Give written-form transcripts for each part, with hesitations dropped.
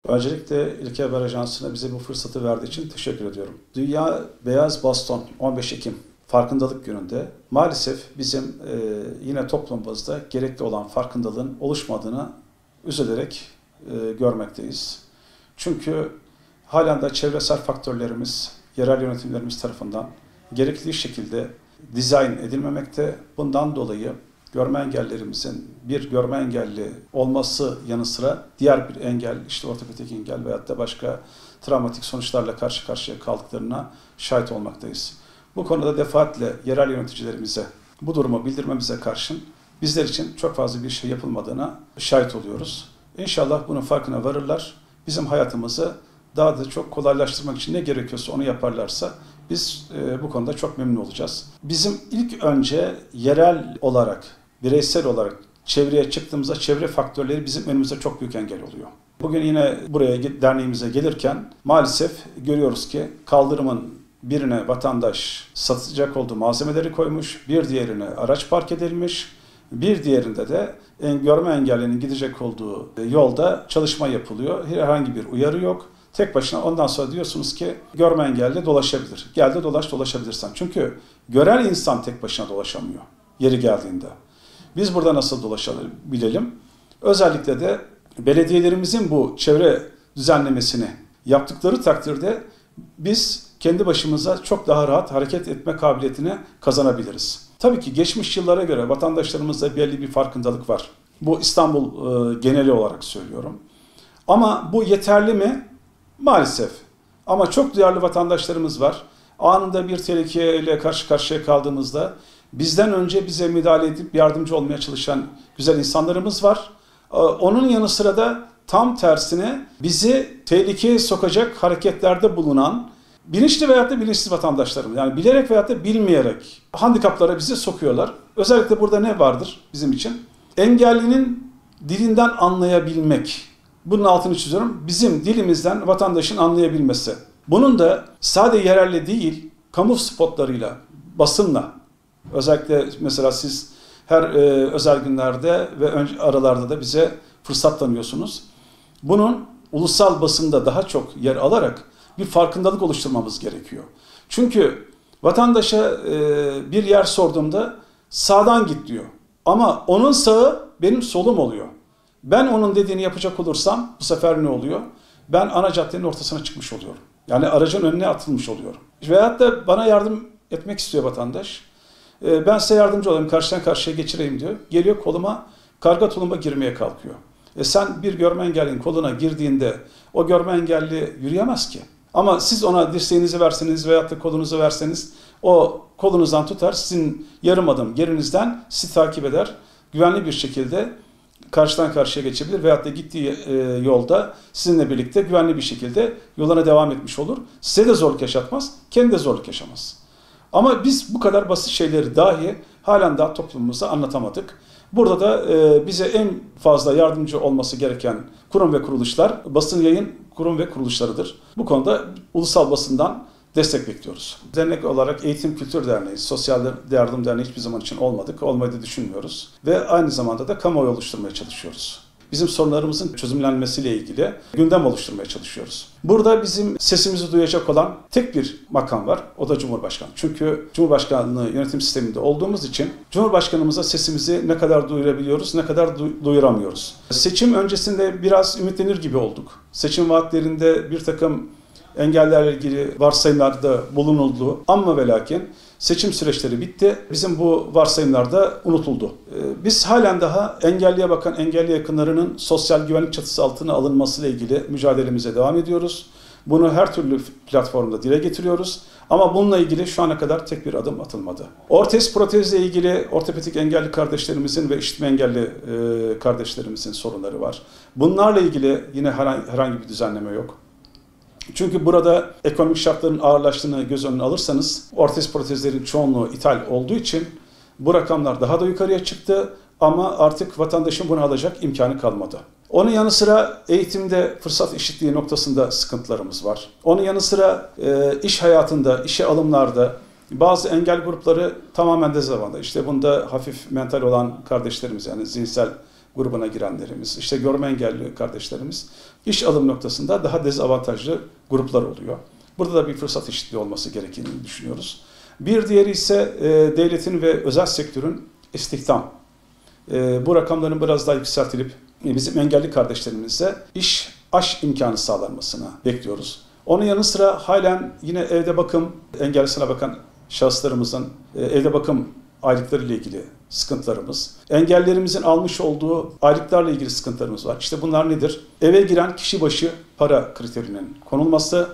Öncelikle İlke Haber Ajansı'na bize bu fırsatı verdiği için teşekkür ediyorum. Dünya Beyaz Baston 15 Ekim Farkındalık Günü'nde maalesef bizim yine toplumumuzda gerekli olan farkındalığın oluşmadığını üzülerek görmekteyiz. Çünkü halen de çevresel faktörlerimiz, yerel yönetimlerimiz tarafından gerekli şekilde dizayn edilmemekte. Bundan dolayı görme engellerimizin bir görme engelli olması yanı sıra diğer bir engel, işte ortopedik engel veyahut da başka travmatik sonuçlarla karşı karşıya kaldıklarına şahit olmaktayız. Bu konuda defaatle yerel yöneticilerimize bu durumu bildirmemize karşın bizler için çok fazla bir şey yapılmadığına şahit oluyoruz. İnşallah bunun farkına varırlar. Bizim hayatımızı daha da çok kolaylaştırmak için ne gerekiyorsa onu yaparlarsa biz bu konuda çok memnun olacağız. Bizim ilk önce yerel olarak, bireysel olarak çevreye çıktığımızda çevre faktörleri bizim önümüzde çok büyük engel oluyor. Bugün yine buraya derneğimize gelirken maalesef görüyoruz ki kaldırımın birine vatandaş satacak olduğu malzemeleri koymuş, bir diğerine araç park edilmiş, bir diğerinde de görme engellinin gidecek olduğu yolda çalışma yapılıyor. Herhangi bir uyarı yok. Tek başına ondan sonra diyorsunuz ki görme engelli dolaşabilir. Gel de dolaşabilirsen. Çünkü gören insan tek başına dolaşamıyor yeri geldiğinde. Biz burada nasıl dolaşabilelim? Özellikle de belediyelerimizin bu çevre düzenlemesini yaptıkları takdirde biz kendi başımıza çok daha rahat hareket etme kabiliyetini kazanabiliriz. Tabii ki geçmiş yıllara göre vatandaşlarımızda belli bir farkındalık var. Bu İstanbul geneli olarak söylüyorum. Ama bu yeterli mi? Maalesef. Ama çok duyarlı vatandaşlarımız var. Anında bir tehlikeyle karşı karşıya kaldığımızda bizden önce bize müdahale edip yardımcı olmaya çalışan güzel insanlarımız var. Onun yanı sıra da tam tersine bizi tehlikeye sokacak hareketlerde bulunan bilinçli veyahut da bilinçsiz vatandaşlarımız. Yani bilerek veyahut da bilmeyerek handikaplara bizi sokuyorlar. Özellikle burada ne vardır bizim için? Engellinin dilinden anlayabilmek. Bunun altını çiziyorum. Bizim dilimizden vatandaşın anlayabilmesi. Bunun da sadece yerelle değil, kamu spotlarıyla, basınla, özellikle mesela siz her özel günlerde ve aralarda da bize fırsat tanıyorsunuz. Bunun ulusal basında daha çok yer alarak bir farkındalık oluşturmamız gerekiyor. Çünkü vatandaşa bir yer sorduğumda sağdan git diyor. Ama onun sağı benim solum oluyor. Ben onun dediğini yapacak olursam bu sefer ne oluyor? Ben ana caddenin ortasına çıkmış oluyorum. Yani aracın önüne atılmış oluyorum. Veyahut da bana yardım etmek istiyor vatandaş. Ben size yardımcı olayım, karşıdan karşıya geçireyim diyor. Geliyor koluma, karga tulumba girmeye kalkıyor. Sen bir görme engellinin koluna girdiğinde o görme engelli yürüyemez ki. Ama siz ona dirseğinizi verseniz veyahut da kolunuzu verseniz o kolunuzdan tutar, sizin yarım adım gerinizden sizi takip eder. Güvenli bir şekilde karşıdan karşıya geçebilir veyahut da gittiği yolda sizinle birlikte güvenli bir şekilde yoluna devam etmiş olur. Size de zorluk yaşatmaz, kendi de zorluk yaşamaz. Ama biz bu kadar basit şeyleri dahi halen daha toplumumuza anlatamadık. Burada da bize en fazla yardımcı olması gereken kurum ve kuruluşlar basın yayın kurum ve kuruluşlarıdır. Bu konuda ulusal basından destek bekliyoruz. Dernek olarak Eğitim Kültür Derneği, Sosyal Yardım Derneği hiçbir zaman için olmadık, olmayı da düşünmüyoruz. Ve aynı zamanda da kamuoyu oluşturmaya çalışıyoruz. Bizim sorunlarımızın çözümlenmesiyle ilgili gündem oluşturmaya çalışıyoruz. Burada bizim sesimizi duyacak olan tek bir makam var, o da Cumhurbaşkanı. Çünkü Cumhurbaşkanlığı yönetim sisteminde olduğumuz için Cumhurbaşkanımıza sesimizi ne kadar duyurabiliyoruz, ne kadar duyuramıyoruz. Seçim öncesinde biraz ümitlenir gibi olduk. Seçim vaatlerinde bir takım engellerle ilgili varsayımlarda bulunuldu ama ve lakin seçim süreçleri bitti. Bizim bu varsayımlar da unutuldu. Biz halen daha engelliye bakan engelli yakınlarının sosyal güvenlik çatısı altına alınmasıyla ilgili mücadelemize devam ediyoruz. Bunu her türlü platformda dile getiriyoruz. Ama bununla ilgili şu ana kadar tek bir adım atılmadı. Ortez protezle ilgili ortopedik engelli kardeşlerimizin ve işitme engelli kardeşlerimizin sorunları var. Bunlarla ilgili yine herhangi bir düzenleme yok. Çünkü burada ekonomik şartların ağırlaştığını göz önüne alırsanız ortez protezlerin çoğunluğu ithal olduğu için bu rakamlar daha da yukarıya çıktı ama artık vatandaşın bunu alacak imkanı kalmadı. Onun yanı sıra eğitimde fırsat eşitliği noktasında sıkıntılarımız var. Onun yanı sıra iş hayatında, işe alımlarda bazı engel grupları tamamen dezavantajlı. İşte bunda hafif mental olan kardeşlerimiz yani zihinsel grubuna girenlerimiz, işte görme engelli kardeşlerimiz iş alım noktasında daha dezavantajlı gruplar oluyor. Burada da bir fırsat eşitliği olması gerektiğini düşünüyoruz. Bir diğeri ise devletin ve özel sektörün istihdam. Bu rakamların biraz daha yükseltilip bizim engelli kardeşlerimize aş imkanı sağlanmasını bekliyoruz. Onun yanı sıra halen yine evde bakım, engellisine bakan şahıslarımızın evde bakım aylıkları ile ilgili sıkıntılarımız, engellerimizin almış olduğu aylıklarla ilgili sıkıntılarımız var. İşte bunlar nedir? Eve giren kişi başı para kriterinin konulması,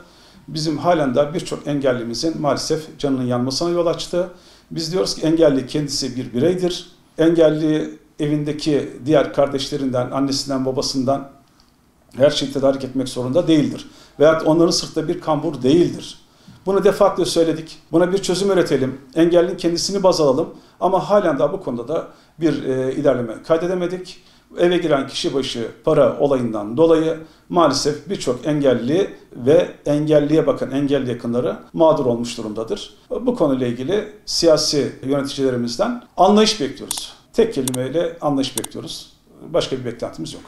bizim halen de birçok engellimizin maalesef canının yanmasına yol açtı. Biz diyoruz ki engelli kendisi bir bireydir. Engelli evindeki diğer kardeşlerinden, annesinden, babasından her şeyi tedarik etmek zorunda değildir. Veyahut onların sırtında bir kambur değildir. Bunu defaatle söyledik. Buna bir çözüm üretelim. Engellinin kendisini baz alalım. Ama halen daha bu konuda da bir ilerleme kaydedemedik. Eve giren kişi başı para olayından dolayı maalesef birçok engelli ve engelliye bakan engelli yakınları mağdur olmuş durumdadır. Bu konuyla ilgili siyasi yöneticilerimizden anlayış bekliyoruz. Tek kelimeyle anlayış bekliyoruz. Başka bir beklentimiz yok.